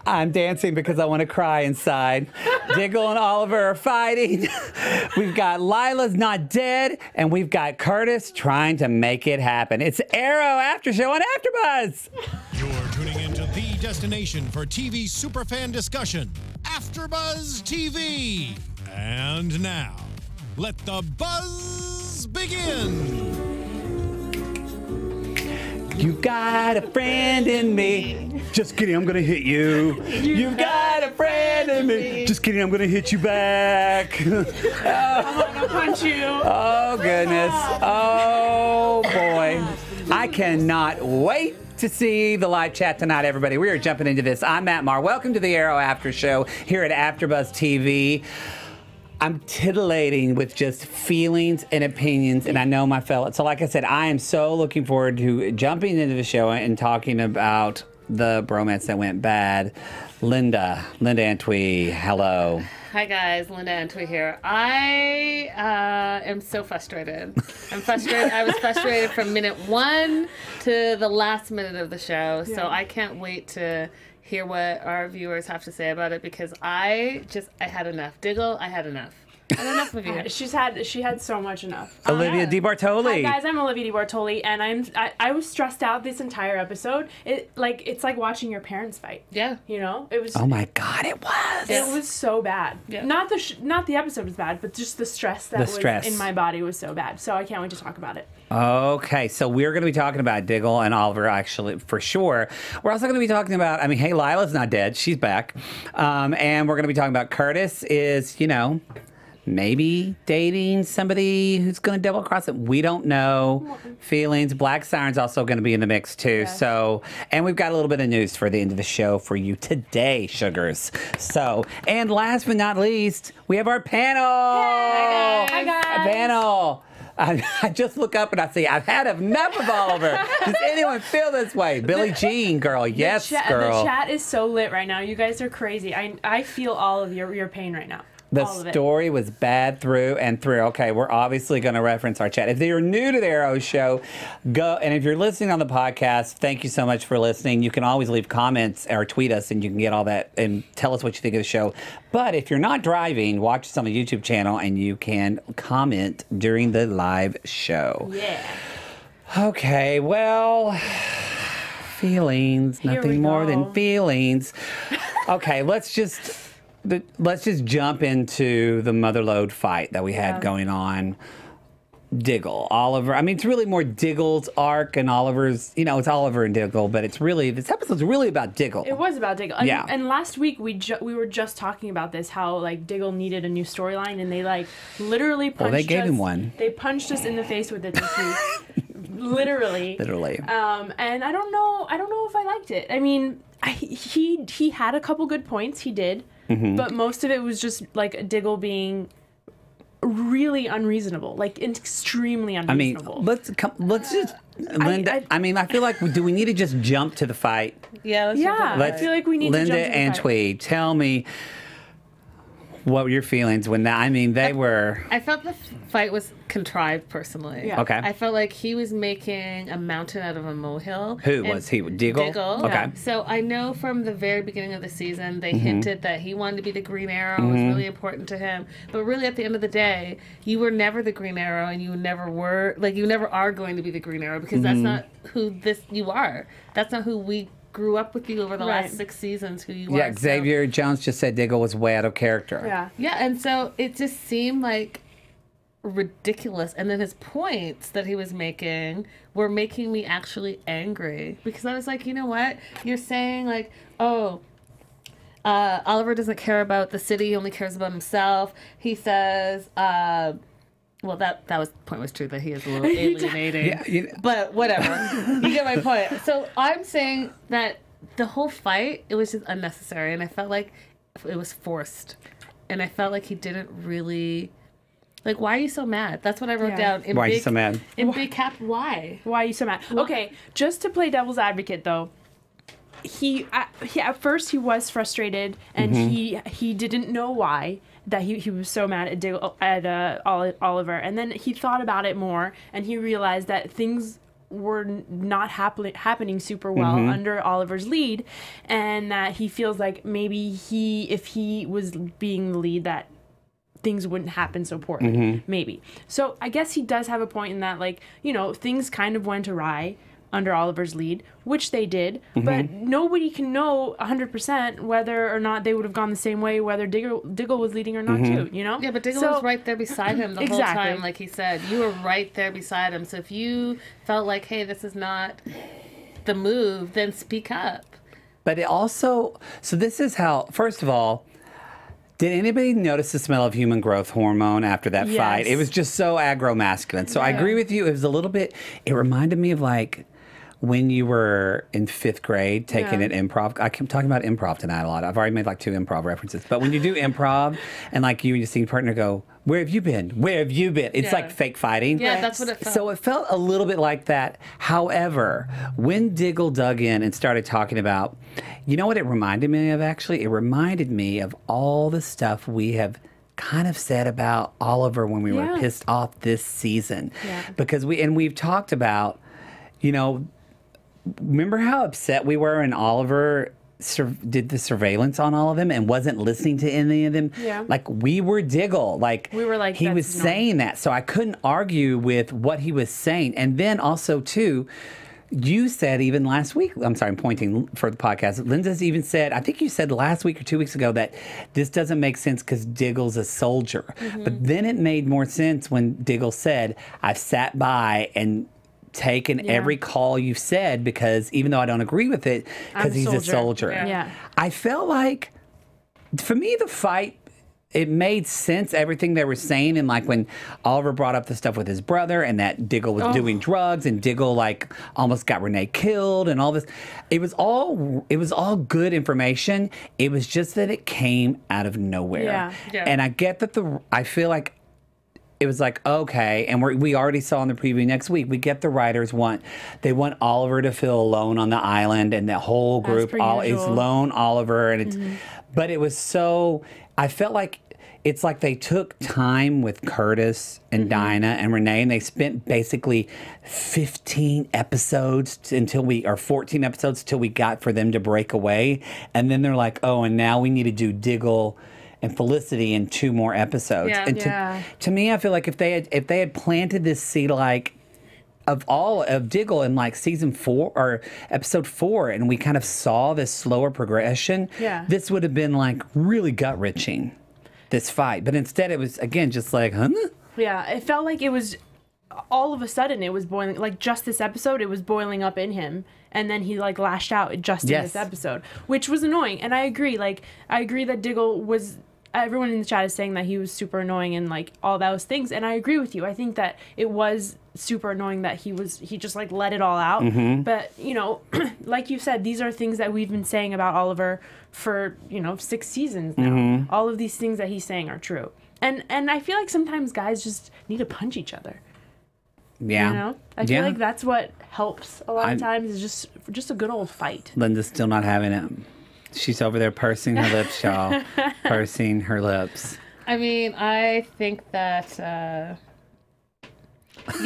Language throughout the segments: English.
I'm dancing because I want to cry inside. Diggle and Oliver are fighting. We've got Lila's not dead, and we've got Curtis trying to make it happen. It's Arrow After Show on AfterBuzz. You're tuning into the destination for TV superfan discussion, AfterBuzz TV. And now, let the buzz begin. You got a friend in me. Just kidding, I'm gonna hit you. You got a friend in me. Just kidding, I'm gonna hit you back. I'm gonna punch you. Oh, goodness. Oh, boy. I cannot wait to see the live chat tonight, everybody. We are jumping into this. I'm Matt Marr. Welcome to the Arrow After Show here at AfterBuzz TV. I'm titillating with just feelings and opinions, and I know my fellow. So like I said, I am so looking forward to jumping into the show and talking about the bromance that went bad. Linda Antwi, hello. Hi guys, Linda Antwi here. I am so frustrated. I'm frustrated. I was frustrated from minute 1 to the last minute of the show, so I can't wait to hear what our viewers have to say about it, because I had enough. Diggle, I had enough. I had enough of you. She had so much enough. Olivia deBortoli. Hi guys, I'm Olivia deBortoli, and I was stressed out this entire episode. It's like watching your parents fight. Yeah. You know, it was. Oh my God, it was. It was so bad. Yeah. Not the episode was bad, but just the stress that was in my body was so bad. So I can't wait to talk about it. Okay, so we're going to be talking about Diggle and Oliver, actually, for sure. We're also going to be talking about, I mean, hey, Lila's not dead. She's back. And we're going to be talking about Curtis is, you know, maybe dating somebody who's going to double cross it. We don't know. Feelings. Black Siren's also going to be in the mix, too. Yes. So, and we've got a little bit of news for the end of the show for you today, sugars. So, and last but not least, we have our panel. Yay! Hi, guys. Our panel. I just look up and I see, I've had enough of Oliver. Does anyone feel this way? Billie Jean, girl. Yes, girl. The chat is so lit right now. You guys are crazy. I feel all of your pain right now. The story was bad through and through. Okay, we're obviously going to reference our chat. If you're new to the Arrow Show, go. And if you're listening on the podcast, thank you so much for listening. You can always leave comments or tweet us, and you can get all that and tell us what you think of the show. But if you're not driving, watch us on the YouTube channel, and you can comment during the live show. Yeah. Okay, well, feelings, nothing more than feelings. Okay, let's just jump into the Motherlode fight that we had going on. Diggle, Oliver. I mean, it's really more Diggle's arc and Oliver's, you know, it's Oliver and Diggle, but it's really, this episode's really about Diggle. It was about Diggle. And last week we were just talking about this, how like Diggle needed a new storyline, and they like literally punched us. They gave him one. They punched us in the face with it this week. Literally. And I don't know if I liked it. I mean, he had a couple good points, he did. Mm-hmm. But most of it was just like Diggle being really unreasonable, like extremely unreasonable. I mean, let's just, Linda. I mean, I feel like do we need to just jump to the fight? Yeah, I feel like we need to jump to the fight. Linda Antwi, tell me what were your feelings when that? I mean, I felt the fight was contrived, personally. Yeah. Okay. I felt like he was making a mountain out of a molehill. Who was he? Diggle? Diggle. Okay. Yeah. So I know from the very beginning of the season, they hinted that he wanted to be the Green Arrow. It was really important to him. But really, at the end of the day, you were never the Green Arrow, and you never were, like, you never are going to be the Green Arrow, because that's not who you are. That's not who we grew up with you over the last 6 seasons, who you are. Yeah, Xavier Jones just said Diggle was way out of character. Yeah, and so it just seemed like ridiculous. And then his points that he was making were making me actually angry, because I was like, you know what? You're saying like, oh, Oliver doesn't care about the city, he only cares about himself. He says, well, that point was true, that he is a little alienating. But whatever. You get my point. So I'm saying that the whole fight, it was just unnecessary, and I felt like it was forced. And I felt like he didn't really... Like, why are you so mad? That's what I wrote down. Why are you so mad? In big cap, why? Why are you so mad? Why? Okay, just to play devil's advocate, though, he at first he was frustrated, and he didn't know why. That he was so mad at Oliver, and then he thought about it more, and he realized that things not happening super well under Oliver's lead, and that he feels like maybe if he was being the lead, that things wouldn't happen so poorly, maybe. So I guess he does have a point in that, like, you know, things kind of went awry under Oliver's lead, which they did, but nobody can know 100% whether or not they would have gone the same way, whether Diggle was leading or not too, you know? Yeah, but Diggle was right there beside him the whole time, like he said. You were right there beside him, so if you felt like, hey, this is not the move, then speak up. But it also, so this is how, first of all, did anybody notice the smell of human growth hormone after that fight? It was just so aggro-masculine. So I agree with you. It was a little bit, it reminded me of like when you were in 5th grade taking an improv. I keep talking about improv tonight a lot. I've already made like 2 improv references. But when you do improv and like you and your scene partner go, where have you been? Where have you been? It's like fake fighting. Yeah, that's what it felt. So it felt a little bit like that. However, when Diggle dug in and started talking about, you know what it reminded me of actually? It reminded me of all the stuff we have kind of said about Oliver when we were pissed off this season. Because we've talked about, you know, remember how upset we were when Oliver did the surveillance on all of them and wasn't listening to any of them? Like, we were Diggle. Like, we were like, he was saying that. So I couldn't argue with what he was saying. And then also, too, you said even last week, I'm sorry, I'm pointing for the podcast, Linda's even said, I think you said last week or 2 weeks ago that this doesn't make sense because Diggle's a soldier. But then it made more sense when Diggle said, I've sat by and taken every call you've said, because even though I don't agree with it, because he's a soldier. I felt like, for me, the fight, it made sense, everything they were saying. And like when Oliver brought up the stuff with his brother and that Diggle was doing drugs and Diggle like almost got Renee killed and all this, it was all good information. It was just that it came out of nowhere. And I get that I feel like it was like, okay, and we already saw in the preview next week, we get the writers want Oliver to feel alone on the island, and the whole group is lone Oliver, and it's, but it was so, I felt like it's like they took time with Curtis and Dinah and Renee, and they spent basically 15 episodes or 14 episodes till we got for them to break away, and then they're like, oh, and now we need to do Diggle and Felicity in 2 more episodes. And to me, I feel like if they had planted this seed like of Diggle in like season 4 or episode 4, and we kind of saw this slower progression, this would have been like really gut-wrenching, this fight. But instead it was, again, just like, huh? Yeah, it felt like it was, all of a sudden it was boiling, like just this episode, it was boiling up in him. And then he like lashed out just in this episode, which was annoying. And I agree, like, I agree that Diggle was, everyone in the chat is saying that he was super annoying and like all those things, and I agree with you. I think that it was super annoying that he just like let it all out. But you know, like you said, these are things that we've been saying about Oliver for, you know, 6 seasons now. All of these things that he's saying are true, and I feel like sometimes guys just need to punch each other. You know, I feel like that's what helps a lot of times, is just a good old fight. Linda's still not having it. She's over there pursing her lips, y'all. Pursing her lips. I mean, I think that, yeah,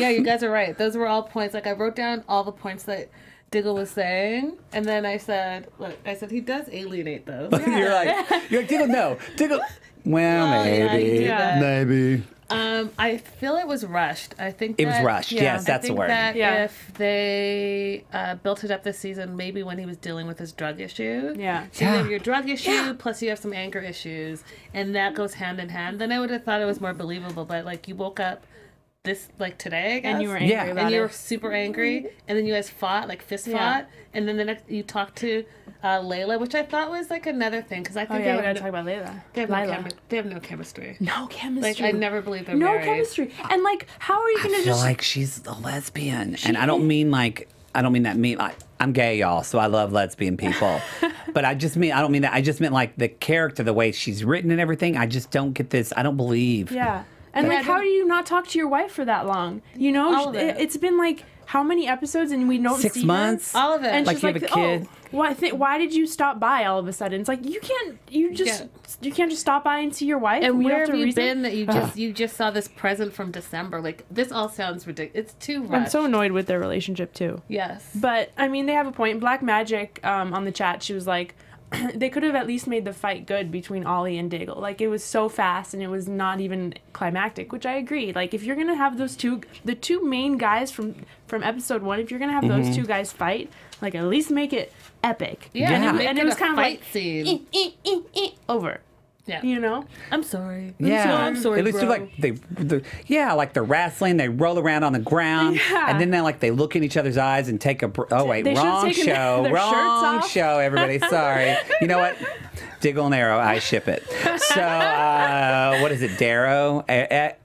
you guys are right. Those were all points. Like, I wrote down all the points that Diggle was saying, and then I said, look, he does alienate those. You're like, Diggle, no. Diggle, well, maybe. Maybe. I feel it was rushed. I think it was rushed. Yes, that's the word. That if they built it up this season, maybe when he was dealing with his drug issue. So you have your drug issue, plus you have some anger issues, and that goes hand in hand. Then I would have thought it was more believable. But like, you woke up this like today, I guess, and you were angry about it, and you were super angry, and then you guys fought, like fist fought, and then the next you talked to Layla, which I thought was like another thing, because I think we gotta talk about Layla. They have no chemistry. No chemistry. Like, I never believed they're married. No chemistry. And like, how are you gonna I feel like she's a lesbian, and I don't mean like, I don't mean that like, I'm gay, y'all, so I love lesbian people. But I don't mean that. I just meant like the character, the way she's written and everything. I just don't get this. I don't believe. And like, how do you not talk to your wife for that long? You know, it's been like how many episodes and we don't 6 see months? her? All of it. And Like she's you have a kid? Oh, why did you stop by all of a sudden? It's like you can't just stop by and see your wife. And We where have have to you reason? been that you just saw this present from December? Like, this all sounds ridiculous. It's too rushed. I'm so annoyed with their relationship too. Yes. But I mean, they have a point. Black Magic on the chat, she was like, they could have at least made the fight good between Ollie and Diggle. Like, it was so fast and it was not even climactic, which I agree. Like, if you're gonna have those the two main guys from episode 1, if you're gonna have those two guys fight, like, at least make it epic. Yeah, and it was kind of like scene. over. Yeah. You know? I'm sorry. Yeah, I'm sorry, at least bro. like like they're wrestling. They roll around on the ground, Yeah. and then they look in each other's eyes and take a. Oh wait, They should've wrong taken show, their shirts wrong off. show. Everybody, sorry. You know what? Diggle and Arrow, I ship it. So what is it? Darrow,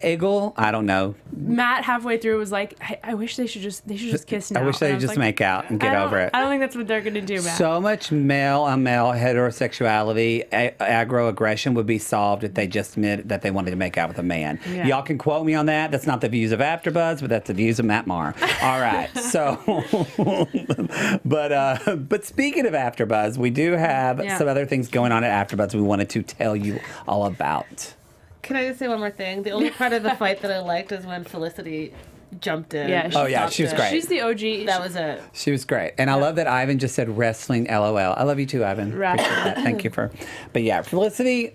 Eagle? I don't know. Matt halfway through was like, I wish they should just kiss now. I wish And they'd was just like, make out and get over it. I don't think that's what they're gonna do, Matt. So much male on male heterosexuality, aggro aggression would be solved if they just admitted that they wanted to make out with a man. Yeah. Y'all can quote me on that. That's not the views of AfterBuzz, but that's the views of Matt Marr. All right. So, but speaking of AfterBuzz, we do have some other things going on at AfterBuzz we wanted to tell you all about. Can I just say one more thing? The only part of the fight that I liked is when Felicity jumped in. Yeah, she was great. She's the OG. That was it. She was great. And I love that Ivan just said wrestling LOL. I love you too, Ivan. Right. Appreciate that. Thank you for. But yeah, Felicity,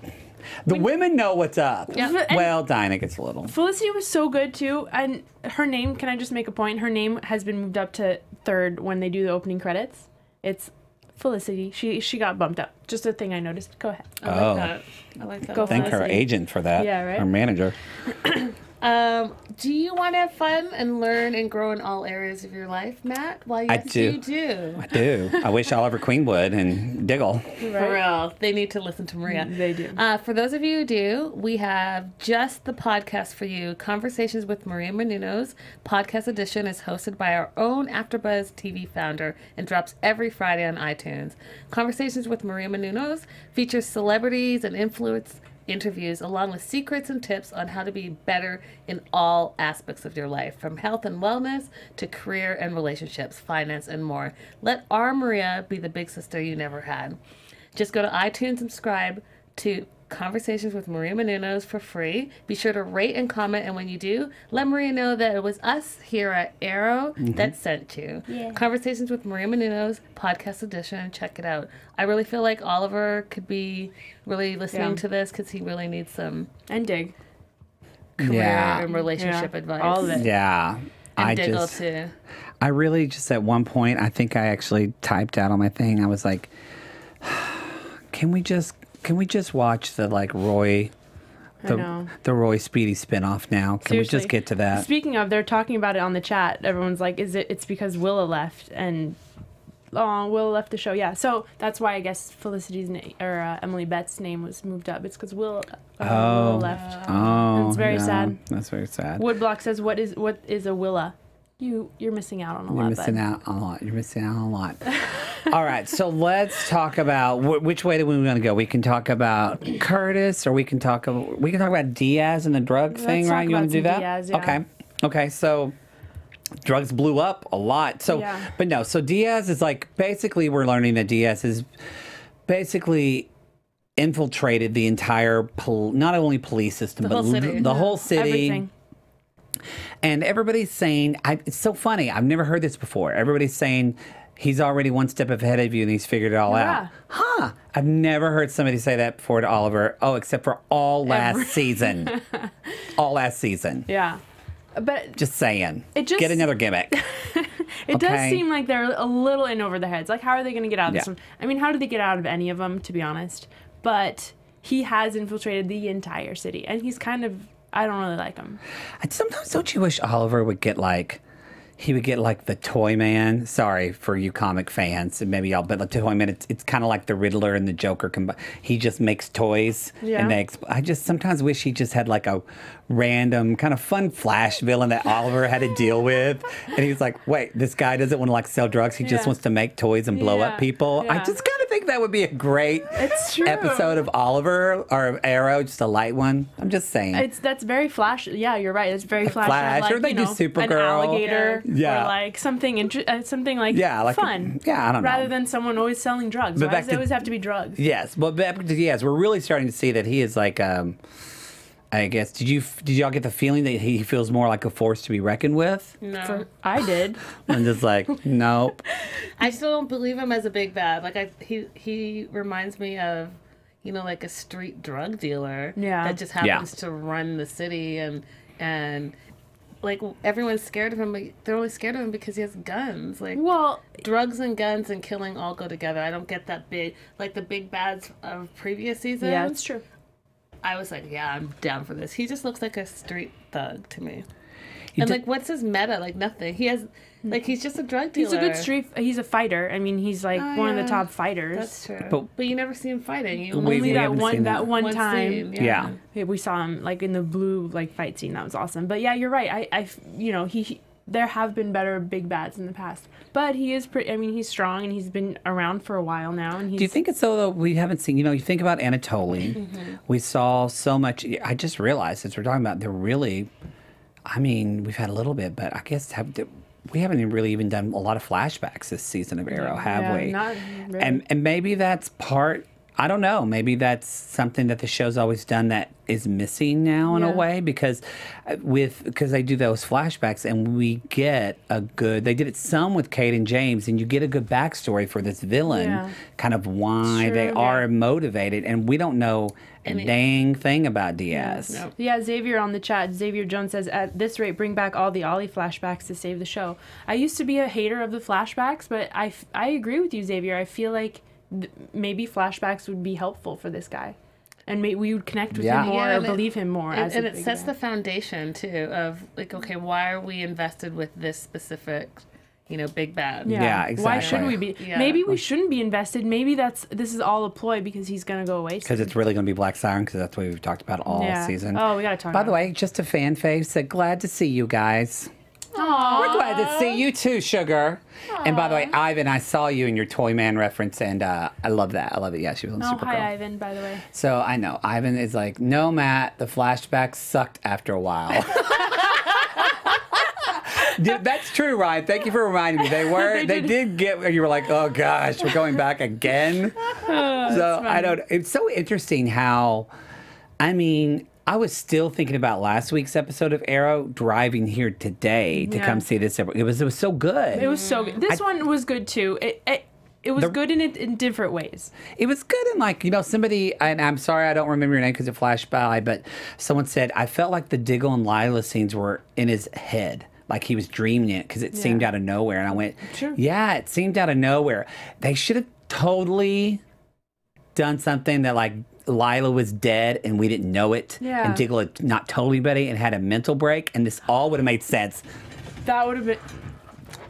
the women know what's up. Yeah. Well, Dinah gets a little. Felicity was so good too, and her name. Can I just make a point? Her name has been moved up to 3rd when they do the opening credits. It's Felicity. She got bumped up. Just a thing I noticed. Go ahead. I like that. I like that. Go Thank her Felicity. agent for that. Yeah, right? Her manager. Do you want to have fun and learn and grow in all areas of your life, Matt? Well, yes, do. you do. I do. I wish Oliver Queen would and Diggle. For real. They need to listen to Maria. They do. For those of you who do, we have just the podcast for you. Conversations with Maria Menounos. Podcast edition is hosted by our own AfterBuzz TV founder and drops every Friday on iTunes. Conversations with Maria Menounos features celebrities and influence interviews along with secrets and tips on how to be better in all aspects of your life, from health and wellness to career and relationships, finance, and more. Let our Maria be the big sister you never had. Just go to iTunes, subscribe to Conversations with Maria Menounos for free. Be sure to rate and comment, and when you do, let Maria know that it was us here at Arrow that sent you. Yeah. Conversations with Maria Menounos, podcast edition. Check it out. I really feel like Oliver could be really listening to this because he really needs some And Dig. career and relationship advice. All of it. Yeah. And Diggle too. I really just at one point, I think I actually typed out on my thing. I was like, can we just watch the Roy, the Roy Speedy spinoff now? Can we just get to that? Speaking of, they're talking about it on the chat. Everyone's like, it's because Willa left and Willa left the show. Yeah, so that's why I guess Felicity's Emily Bett's name was moved up. It's because Willa left. Oh, It's very sad. That's very sad. Woodblock says, "What is a Willa?" You're missing out on a lot. You're missing out on a lot. You're missing out on a lot. All right, so let's talk about which way do we want to go. We can talk about Curtis, or we can talk about Diaz and the drug thing, right? You want to do that? Diaz, yeah. Okay. So drugs blew up a lot. So, but no. So Diaz is basically we're learning that Diaz is basically infiltrated the entire not only police system but the whole city. Everything. And everybody's saying, it's so funny. I've never heard this before. Everybody's saying he's already one step ahead of you and he's figured it all out. Huh. I've never heard somebody say that before to Oliver. Oh, except for all last season. All last season. Yeah. But just saying. Get another gimmick. It does seem like they're a little in over their heads. Like, how are they going to get out of this one? I mean, how did they get out of any of them, to be honest? But he has infiltrated the entire city. And he's kind of... I don't really like him. Sometimes don't you wish Oliver would get the Toy Man? Sorry for you comic fans, and maybe y'all, but the Toy Man, it's kind of like the Riddler and the Joker. He just makes toys and I just sometimes wish he just had a random kind of fun Flash villain that Oliver had to deal with. And he's like, wait, this guy doesn't want to like sell drugs. He just wants to make toys and blow up people. I just kind of think that would be a great episode of Oliver or Arrow, just a light one. I'm just saying. That's very Flash. Yeah, you're right. It's very Flash. Like, or they do Supergirl. An alligator. Or like something like fun. I don't know. Rather than someone always selling drugs. Why does it always have to be drugs? Yes. Well, we're really starting to see that he is like, I guess, did y'all get the feeling that he feels more like a force to be reckoned with? No. I did. I'm just like, nope. I still don't believe him as a big bad. Like he reminds me of, like a street drug dealer that just happens to run the city and like everyone's scared of him, but they're only scared of him because he has guns. Like, drugs and guns and killing all go together. I don't get that big, like the big bads of previous seasons. Yeah, it's true. I was like, yeah, I'm down for this. He just looks like a street thug to me. Like, what's his meta? Like, nothing. He has, like, he's just a drug dealer. He's a good he's a fighter. I mean, he's like one of the top fighters. That's true. But you never see him fighting. You only that one time. Scene, yeah. We saw him, like, in the blue, like, fight scene. That was awesome. But, yeah, you're right. There have been better big bads in the past. But he is pretty, he's strong and he's been around for a while now. And do you think it's so, though, we haven't seen, you think about Anatoly. We saw so much. I just realized, since we're talking about, they're really, we've had a little bit, but I guess we haven't really even done a lot of flashbacks this season of Arrow, have we? Not really. And maybe that's part, I don't know, maybe that's something that the show's always done that is missing now in a way, because they do those flashbacks and we get they did it some with Kate and James, and you get a good backstory for this villain, kind of why they are motivated, and we don't know a dang thing about Diaz. Yeah, Xavier on the chat, Xavier Jones says, at this rate, bring back all the Ollie flashbacks to save the show. I used to be a hater of the flashbacks, but I agree with you, Xavier. I feel like maybe flashbacks would be helpful for this guy, and we would connect with him more or believe him more. And it sets the foundation too of like, okay, why are we invested with this specific, big bad? Yeah, exactly. Why should we be? Yeah. Maybe we shouldn't be invested. Maybe this is all a ploy because he's gonna go away. Because it's really gonna be Black Siren, because that's what we've talked about all season. Oh, we gotta talk. By the way, just a fan fave said, glad to see you guys. Aww. We're glad to see you too, sugar. Aww. And by the way, Ivan, I saw you in your Toy Man reference, and I love that. I love it. Yeah, she was on Supergirl. Hi, Ivan, by the way. So I know. Ivan is like, no, Matt, the flashbacks sucked after a while. That's true, Ryan. Thank you for reminding me. They did get, you were like, oh gosh, we're going back again. It's so interesting how, I was still thinking about last week's episode of Arrow driving here today to come see this. It was so good. It was so good. This one was good too. It was good in different ways. It was good in like, somebody, and I'm sorry I don't remember your name because it flashed by, but someone said, I felt like the Diggle and Lila scenes were in his head. Like he was dreaming it because it seemed out of nowhere. And I went, yeah, it seemed out of nowhere. They should have totally done something that like, Lila was dead and we didn't know it, and Diggle had not told anybody and had a mental break, and this all would have made sense. That would have been.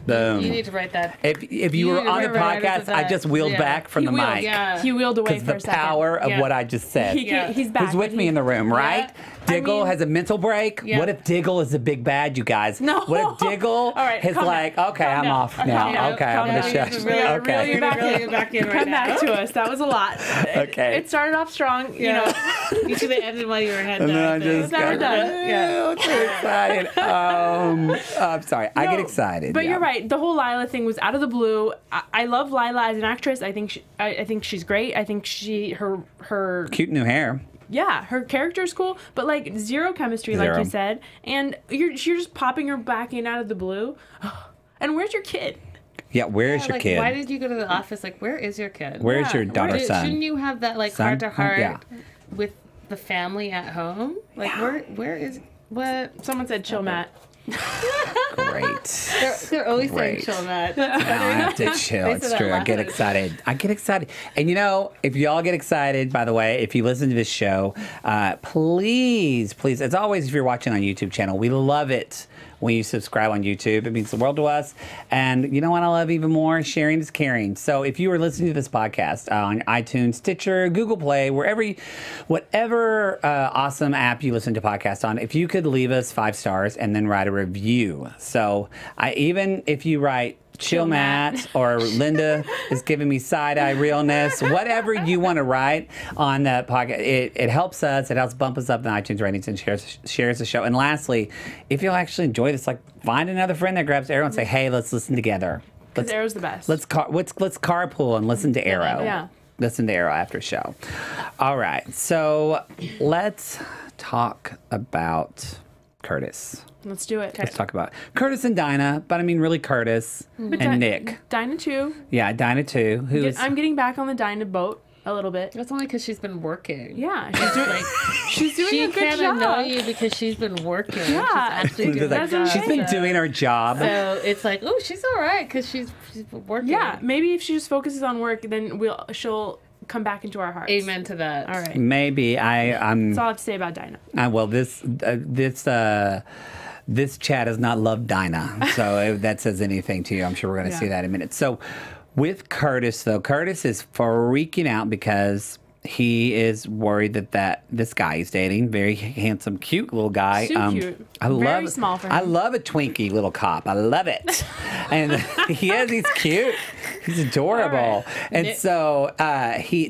Boom. You need to write that. If you were on the podcast, I just wheeled back from the mic. Yeah. He wheeled away for a second. Because the power of what I just said. He's back. He's with me in the room, right? Diggle has a mental break. What if Diggle is a big bad, you guys? No. What if Diggle is like, okay, I'm off now. Okay, I'm going to shut you. Okay. Reel you back in right now. Come back to us. That was a lot. Okay. It started off strong, You should have ended while you were head down. And then I just never done. I'm too excited. I'm sorry. I get excited. But you're right. The whole Lila thing was out of the blue. I love Lila as an actress. I think she's great. I think her cute new hair. Yeah, her character's cool, but like zero chemistry, like you said, and you're just popping her back in out of the blue. And where's your kid? Yeah, where's your kid? Why did you go to the office? Like, where is your kid? Where's your daughter, son? Shouldn't you have that like heart to heart with the family at home? Like, where is what? Someone said, "Chill, Matt." Great. They're always saying chill, Matt. I have to chill. It's true. I get excited. And if y'all get excited, by the way, if you listen to this show, please, as always, if you're watching on YouTube channel, we love it when you subscribe on YouTube. It means the world to us. And you know what I love even more? Sharing is caring. So if you are listening to this podcast on iTunes, Stitcher, Google Play, whatever awesome app you listen to podcasts on, if you could leave us 5 stars and then write a review. So even if you write Chill Matt or Linda is giving me side-eye realness, whatever you want to write on that podcast, it helps us. It helps bump us up in iTunes ratings and shares the show. And lastly, if you'll actually enjoy this, like find another friend that grabs Arrow and say, hey, let's listen together. Because Arrow's the best. Let's carpool and listen to Arrow. Yeah. Listen to Arrow after show. All right, so let's talk about Curtis. Let's do it. Let's talk about Curtis and Dinah, but I mean really Curtis and Nick. Dinah too. Yeah, Dinah too. I'm getting back on the Dinah boat a little bit. That's only because she's been working. Yeah, she's doing a good job. She can't annoy you because she's been working. Yeah. She's actually doing her job. She's been doing her job. So it's like, oh, she's all right because she's working. Yeah, maybe if she just focuses on work, then she'll come back into our hearts. Amen to that. All right. Maybe That's all I have to say about Dinah. Well, this chat has not loved Dinah, so if that says anything to you, I'm sure we're going to see that in a minute. So with Curtis, though, Curtis is freaking out because he is worried that this guy he's dating, very handsome, cute little guy. So cute. Very small for him. I love a Twinkie little cop. I love it. And he's cute. He's adorable. Right. And Nick. so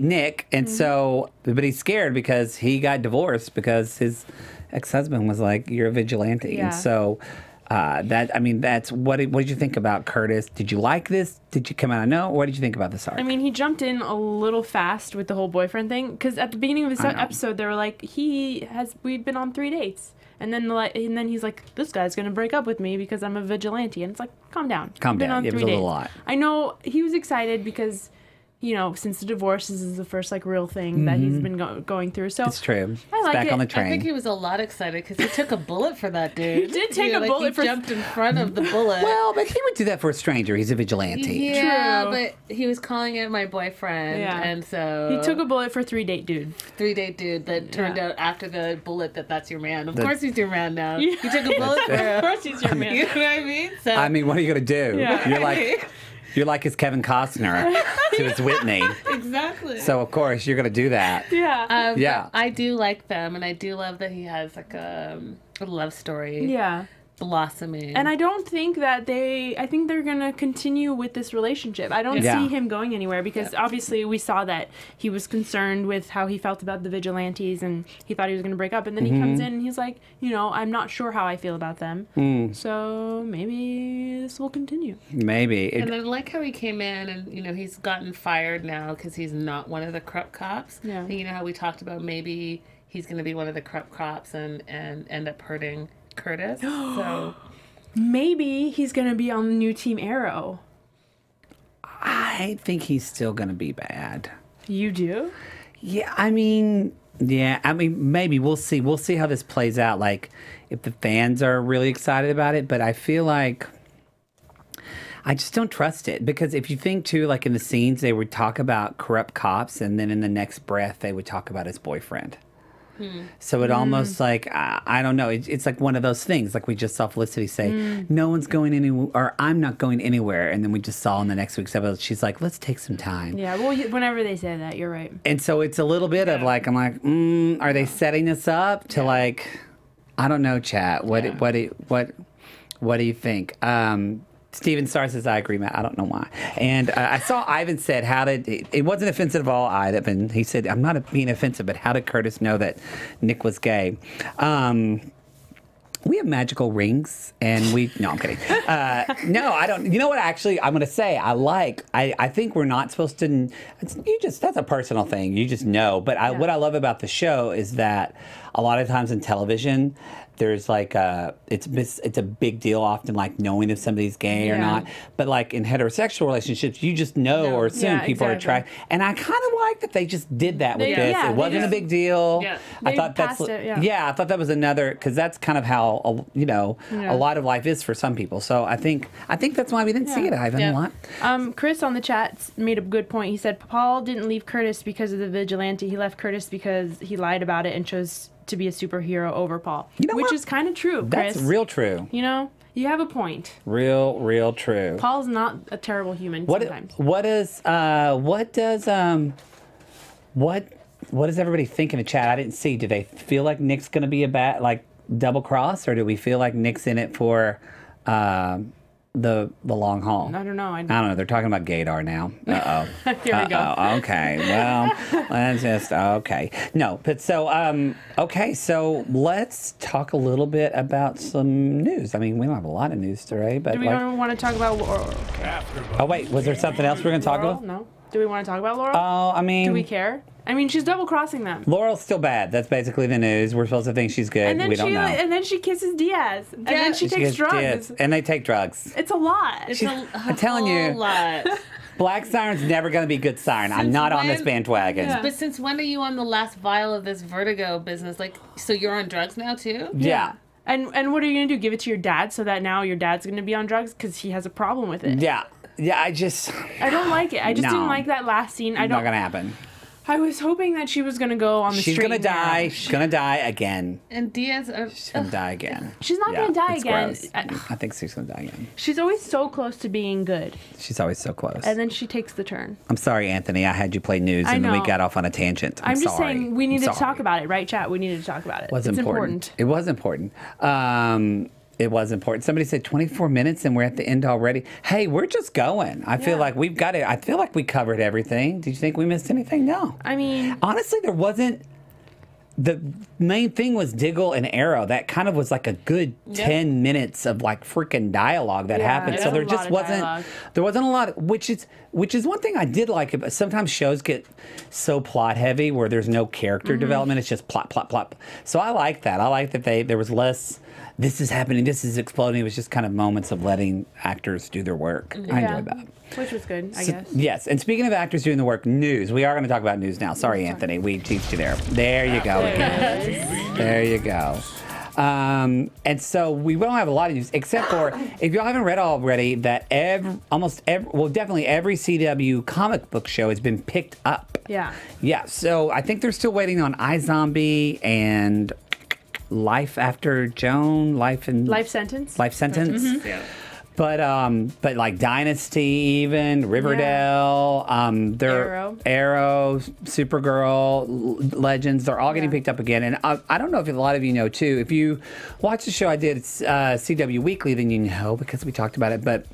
Nick, and so, but he's scared because he got divorced because his ex-husband was like, you're a vigilante. Yeah. And so that's what did you think about Curtis? Did you like this? Did you come out of no? What did you think about this arc? I mean, he jumped in a little fast with the whole boyfriend thing because at the beginning of this episode, they were like, we've been on 3 dates. And then he's like, this guy's going to break up with me because I'm a vigilante. And it's like, calm down. Calm been down. on It was 3 a dates. lot. I know he was excited because, since the divorce, this is the first real thing that he's been going through. So it's true. I like back it. on the train. I think he was a lot excited because he took a bullet for that dude. He did take a bullet he jumped in front of the bullet. Well, but he would do that for a stranger. He's a vigilante. Yeah, True. but he was calling it my boyfriend, and so he took a bullet for 3-date dude. 3-date dude that turned out after the bullet that's your man. Of course he's your man now. You took a bullet for him. Of course he's your man. You know what I mean? So I mean, what are you going to do? Yeah. You're like his Kevin Costner to his Whitney. Exactly. So, of course, you're going to do that. Yeah. Yeah. I do like them, and I do love that he has a love story. Yeah. Blossoming. And I don't think that I think they're going to continue with this relationship. I don't see him going anywhere because obviously we saw that he was concerned with how he felt about the vigilantes and he thought he was going to break up. And then he comes in and he's like, I'm not sure how I feel about them. So maybe this will continue. Maybe. And I like how he came in and, he's gotten fired now because he's not one of the corrupt cops. Yeah. And you know how we talked about maybe he's going to be one of the corrupt cops and end up hurting Curtis. So maybe he's going to be on the new Team Arrow. I think he's still going to be bad. You do? Yeah, I mean, maybe we'll see. We'll see how this plays out. Like, if the fans are really excited about it, but I feel like I just don't trust it because if you think too, like in the scenes, they would talk about corrupt cops, and then in the next breath, they would talk about his boyfriend. So it almost like, I don't know, it's like one of those things, like we just saw Felicity say, no one's going anywhere, or I'm not going anywhere. And then we just saw in the next week's episode, she's like, let's take some time. Yeah, well, whenever they say that, you're right. And so it's a little bit of like, I'm like, are they setting us up to like, I don't know, chat. What do you think? Steven Starr says, I agree, Matt. I don't know why. And I saw Ivan said, it wasn't offensive at all, Ivan. He said, I'm not being offensive, but how did Curtis know that Nick was gay? We have magical rings, and no, I'm kidding. No, I don't. You know what? Actually, I'm going to say I think we're not supposed to. That's a personal thing. You just know. But what I love about the show is that a lot of times in television, there's like it's a big deal often, like knowing if somebody's gay or not. But like in heterosexual relationships, you just know or assume people are attracted. And I kind of like that they just did that with this. It wasn't a big deal. Yeah. I thought I thought that was another, because that's kind of how a lot of life is for some people. So I think that's why we didn't see it, Ivan, a lot. Chris on the chat made a good point. He said Paul didn't leave Curtis because of the vigilante. He left Curtis because he lied about it and chose to be a superhero over Paul. You know which what? is kind of true, Chris. That's real true. You have a point. Real true. Paul's not a terrible human sometimes. What does everybody think in the chat? I didn't see. Do they feel like Nick's going to be a double cross, or do we feel like Nick's in it for the long haul? I don't know. I don't know. They're talking about Gaydar now. Here we go. Okay. Well, let's just okay. No, but so okay. So let's talk a little bit about some news. I mean, we don't have a lot of news today, but do we want to talk about Laurel? Oh wait, was there something else we're going to talk about? No. Do we want to talk about Laurel? Oh, I mean, do we care? I mean, she's double crossing them. Laurel's still bad. That's basically the news. We're supposed to think she's good. We don't know. And then she kisses Diaz. And then she takes drugs. Diaz, and they take drugs. It's a lot. I'm telling you. Lot. Black Siren's never going to be good Siren. I'm not on this bandwagon. Yeah. But since when are you on the last vial of this vertigo business? Like, so you're on drugs now too? Yeah. And what are you going to do? Give it to your dad so that now your dad's going to be on drugs because he has a problem with it? Yeah. Yeah, I don't like it. I just didn't like that last scene. Not going to happen. I was hoping that she was going to go on the straight. She's going to die. She's going to die again. And Diaz... she's going to die again. She's not going to die again. Gross. I think she's going to die again. She's always so close to being good. She's always so close. And then she takes the turn. I'm sorry, Anthony. I had you play news and then we got off on a tangent. I'm just saying we needed to talk about it, right, chat? We needed to talk about it. It's important. It was important. It was important. Somebody said 24 minutes and we're at the end already. Hey, we're just going. I feel like we've got it. I feel like we covered everything. Did you think we missed anything? No. I mean... Honestly, there wasn't... The main thing was Diggle and Arrow. That kind of was like a good 10 minutes of like freaking dialogue that happened. So there just wasn't... There wasn't a lot, which is one thing I did like. But sometimes shows get so plot heavy where there's no character development. It's just plot, plot, plot. So I like that. I like that there was less... This is happening, this is exploding. It was just kind of moments of letting actors do their work. I enjoyed that. Which was good, I guess. Yes, and speaking of actors doing the work, news. We are going to talk about news now. Sorry, Anthony, we teased you there. There you go again. There you go. And so we don't have a lot of news, except for, if y'all haven't read already, that definitely every CW comic book show has been picked up. Yeah. Yeah, so I think they're still waiting on iZombie and... Life After Joan, Life Sentence. Yeah. But like Dynasty, even Riverdale, Arrow, Supergirl, Legends, they're all getting picked up again. And I don't know if a lot of you know too. If you watch the show I did, it's CW Weekly, then you know because we talked about it. But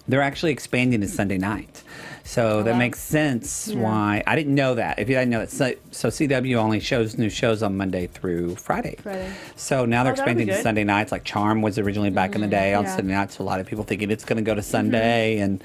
they're actually expanding to Sunday night. So that makes sense why. I didn't know that. If you didn't know it. So CW only shows new shows on Monday through Friday. So now they're expanding to Sunday nights. Like Charm was originally back in the day on Sunday nights. So a lot of people thinking it's going to go to Sunday.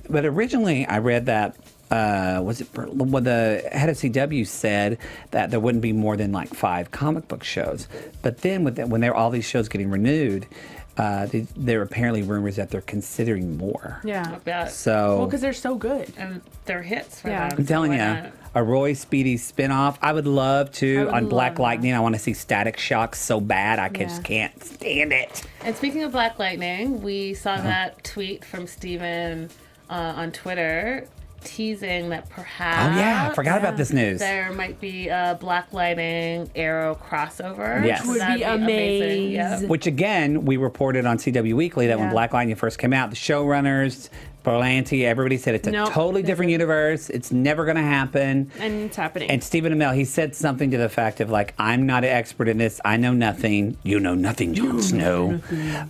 But originally I read that, when the head of CW said that there wouldn't be more than like 5 comic book shows. But then when there were all these shows getting renewed, there are apparently rumors that they're considering more. Yeah. So because they're so good and they're hits for them. I'm telling you, a Roy Speedy spinoff. I would love to on Black Lightning. I want to see Static Shock so bad. I just can't stand it. And speaking of Black Lightning, we saw that tweet from Stephen on Twitter. Teasing that perhaps I forgot about this news. There might be a Black Lightning Arrow crossover. Yes. Which would be amazing. Yeah. Which again, we reported on CW Weekly that when Black Lightning first came out, the showrunners, Berlanti, everybody said it's a totally different universe. It's never going to happen. And it's happening. And Stephen Amell, he said something to the fact of like, I'm not an expert in this. I know nothing. You know nothing, Jon Snow.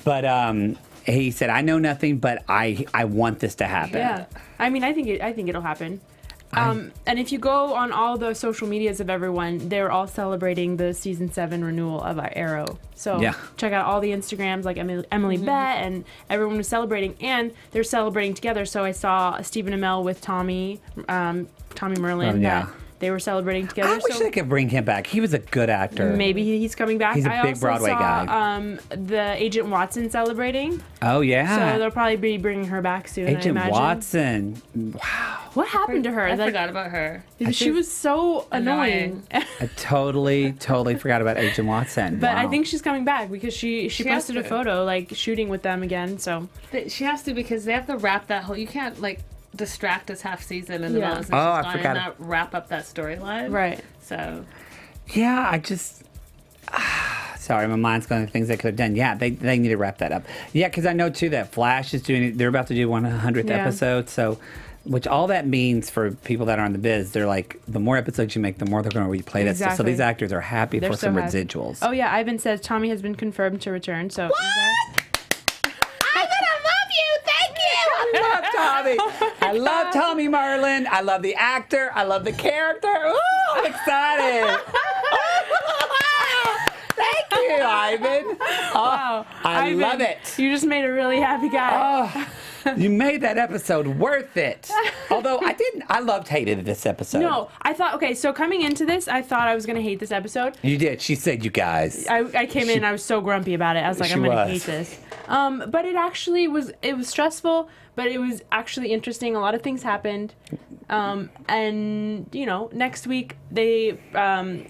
But he said, I know nothing, but I want this to happen. Yeah. I mean, I think it'll happen. And if you go on all the social medias of everyone, they're all celebrating the season 7 renewal of Arrow. So check out all the Instagrams, like Emily Bett, and everyone was celebrating, and they're celebrating together. So I saw Stephen Amell with Tommy Merlin. That they were celebrating together. I wish they could bring him back. He was a good actor. Maybe he's coming back. He's a big Broadway guy. The Agent Watson celebrating. Oh, yeah. So they'll probably be bringing her back soon, Agent I imagine. Watson. Wow. What happened to her? I forgot about her. She was so annoying. I totally forgot about Agent Watson. But I think she's coming back because she posted a photo, like, shooting with them again, so. She has to because they have to wrap that whole... You can't, like... distract us half season and then all of a sudden I forgot not wrap up that storyline. Right. So I just Sorry, my mind's going to things they could have done. Yeah, they need to wrap that up. Yeah, because I know, too, that Flash is doing it. They're about to do 100th episode, so... Which all that means for people that are on the biz, they're like, the more episodes you make, the more they're going to replay this. Exactly. So these actors are happy for some residuals. Oh, yeah. Ivan says Tommy has been confirmed to return. So what? Ivan, I love you. Thank you. I love Tommy. I love Tommy Merlin. I love the actor. I love the character. Ooh, I'm excited. Thank you, Ivan. Wow. I Ivan, love it. You just made a really happy guy. Oh. You made that episode worth it. Although hated this episode. No, I thought, okay, so coming into this, I thought I was going to hate this episode. You did. She said, you guys. I came in, I was so grumpy about it. I was like, I'm going to hate this. But it actually was stressful, but it was actually interesting. A lot of things happened. And, you know, next week they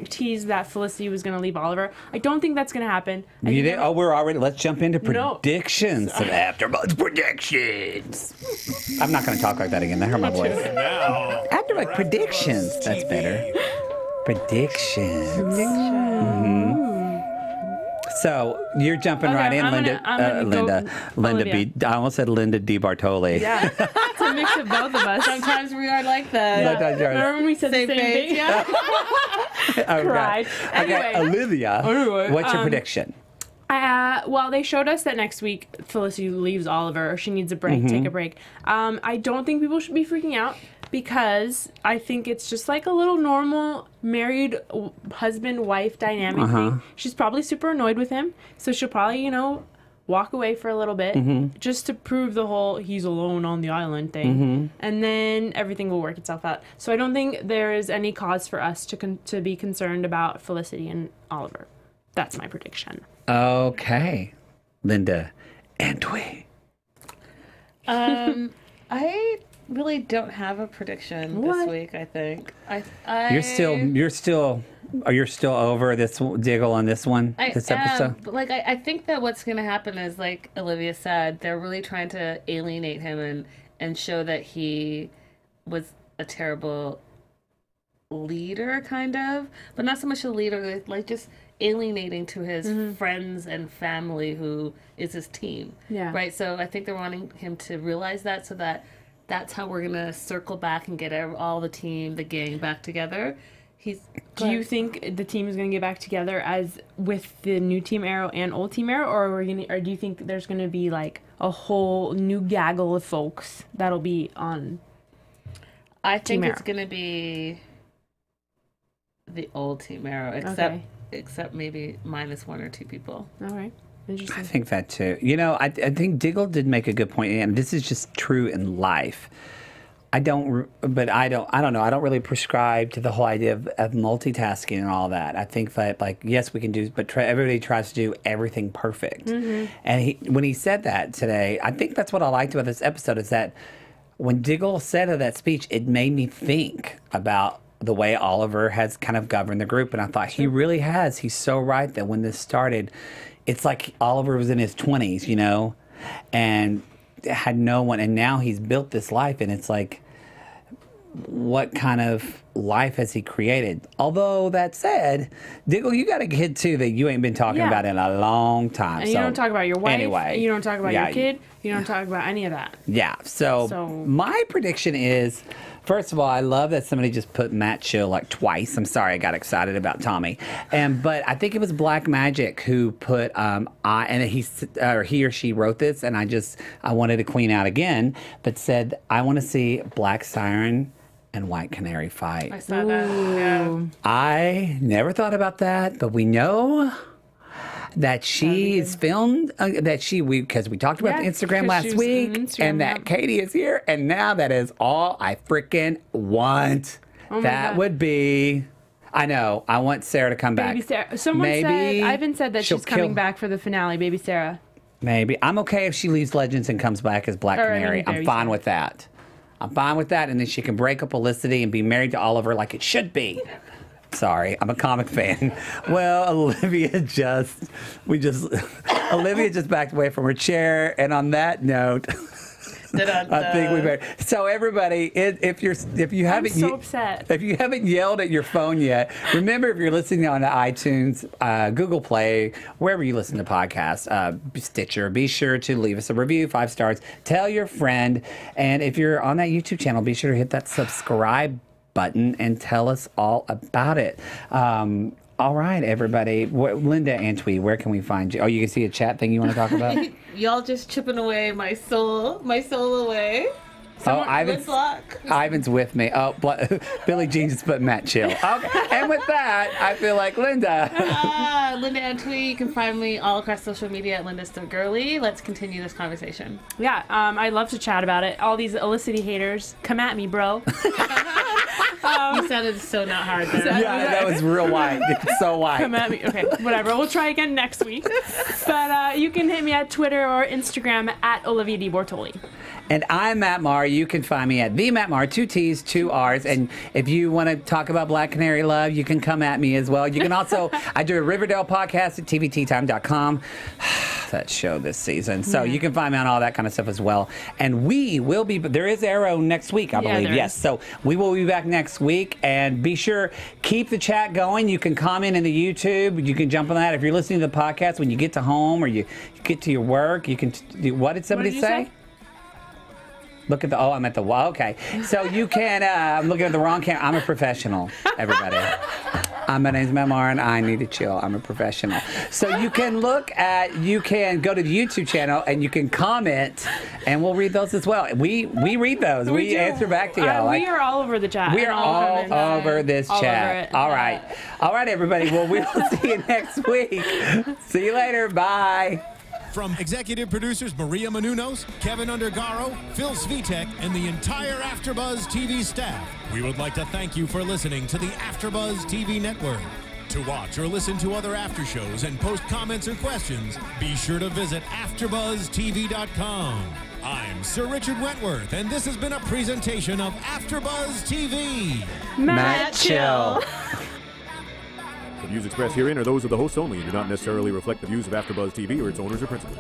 teased that Felicity was going to leave Oliver. I don't think that's going to happen. Let's jump into predictions. Some AfterBuzz predictions. I'm not going to talk like that again. I heard my voice. After like predictions. That's better. Predictions. Mm-hmm. So you're jumping right in, Linda. I almost said Linda deBortoli. Yeah, it's a mix of both of us. Sometimes we are like that. Yeah. Remember when we said the same thing? Yeah. Cried. Okay, Olivia, what's your prediction? Well, they showed us that next week Felicity leaves Oliver. She needs a break, take a break. I don't think people should be freaking out because I think it's just like a little normal married husband-wife dynamic thing. She's probably super annoyed with him, so she'll probably, you know, walk away for a little bit just to prove the whole he's alone on the island thing. And then everything will work itself out. So I don't think there is any cause for us to be concerned about Felicity and Oliver. That's my prediction. Okay. Linda Antwi. I really don't have a prediction this week, I think. You're still over this Diggle on this one, this episode? But I think that what's going to happen is, like Olivia said, they're really trying to alienate him and show that he was a terrible leader, kind of. But not so much a leader, like just alienating to his friends and family who is his team. Yeah. Right? So I think they're wanting him to realize that so that that's how we're going to circle back and get all the team, the gang back together. Do you think the team is going to get back together as with the new Team Arrow and old Team Arrow, or do you think there's going to be like a whole new gaggle of folks that'll be on? I think it's going to be the old Team Arrow, except maybe minus one or two people. All right. Interesting. I think that too. You know, I think Diggle did make a good point, and this is just true in life. I don't know. I don't really prescribe to the whole idea of multitasking and all that. I think that, like, yes, we can do, but everybody tries to do everything perfect. And when he said that today, I think that's what I liked about this episode is that when Diggle said of that speech, it made me think about the way Oliver has kind of governed the group. And I thought he really has. He's so right that when this started, it's like Oliver was in his 20s, you know, and had no one. And now he's built this life, and it's like, what kind of life has he created? Although that said, Diggle, you got a kid too that you ain't been talking about in a long time. And you don't talk about your wife. Anyway, you don't talk about your kid. You don't talk about any of that. Yeah. So my prediction is, first of all, I love that somebody just put Matt Chill like twice. I'm sorry, I got excited about Tommy, but I think it was Black Magic who put he or she wrote this, and I wanted to clean out again, but said I want to see Black Siren and White Canary fight. I saw that. Yeah. I never thought about that, but we know that she is filmed, because we talked about the Instagram last week, and that Katie is here, and now that is all I freaking want. That would be, I know, I want Sarah to come back. Baby Sarah. Ivan said that she's coming back for the finale, Baby Sarah. Maybe. I'm okay if she leaves Legends and comes back as Black Canary. I'm fine with that. I'm fine with that, and then she can break up Felicity and be married to Oliver like it should be. Sorry, I'm a comic fan. Well, Olivia just backed away from her chair, and on that note, I think we better. So everybody, if you haven't, I'm so upset. If you haven't yelled at your phone yet, remember if you're listening on iTunes, Google Play, wherever you listen to podcasts, Stitcher, be sure to leave us a review, 5 stars. Tell your friend, and if you're on that YouTube channel, be sure to hit that subscribe button and tell us all about it. All right, everybody. Linda Antwi, where can we find you? Oh, you can see a chat thing you want to talk about? Y'all just chipping away my soul away. Oh, Ivan's with me. Oh, Billie Jean just put Matt chill. Okay, and with that, I feel like Linda. Linda Antwi. You can find me all across social media at Linda Still Girly. Let's continue this conversation. Yeah, I'd love to chat about it. All these Elicity haters, come at me, bro. You sounded so not hard there. Yeah, that was real white. So white. Come at me. Okay, whatever. We'll try again next week. But you can hit me at Twitter or Instagram at Olivia deBortoli. And I'm Matt Marr. You can find me at the Matt Marr, 2 T's, 2 R's. And if you want to talk about Black Canary Love, you can come at me as well. You can also, I do a Riverdale podcast at tvttime.com. That show this season. So you can find me on all that kind of stuff as well. And we will be, there is Arrow next week, I believe. Yes. So we will be back next week. And be sure, keep the chat going. You can comment in the YouTube. You can jump on that. If you're listening to the podcast, when you get to home or you get to your work, you can, what did somebody say? Look at the, I'm at the wall. Okay. So you can, I'm looking at the wrong camera. I'm a professional, everybody. My name's Matt Marr, and I need to chill. I'm a professional. So you can you can go to the YouTube channel and you can comment, and we'll read those as well. We read those. We answer back to y'all. We are all over the chat. We are all over this chat. All right. All right, everybody. Well, we will see you next week. See you later. Bye. From executive producers Maria Menounos, Kevin Undergaro, Phil Svitek, and the entire AfterBuzz TV staff, we would like to thank you for listening to the AfterBuzz TV network. To watch or listen to other after shows and post comments or questions, be sure to visit AfterBuzzTV.com. I'm Sir Richard Wentworth, and this has been a presentation of AfterBuzz TV. Matt Chill. The views expressed herein are those of the hosts only and do not necessarily reflect the views of AfterBuzz TV or its owners or principals.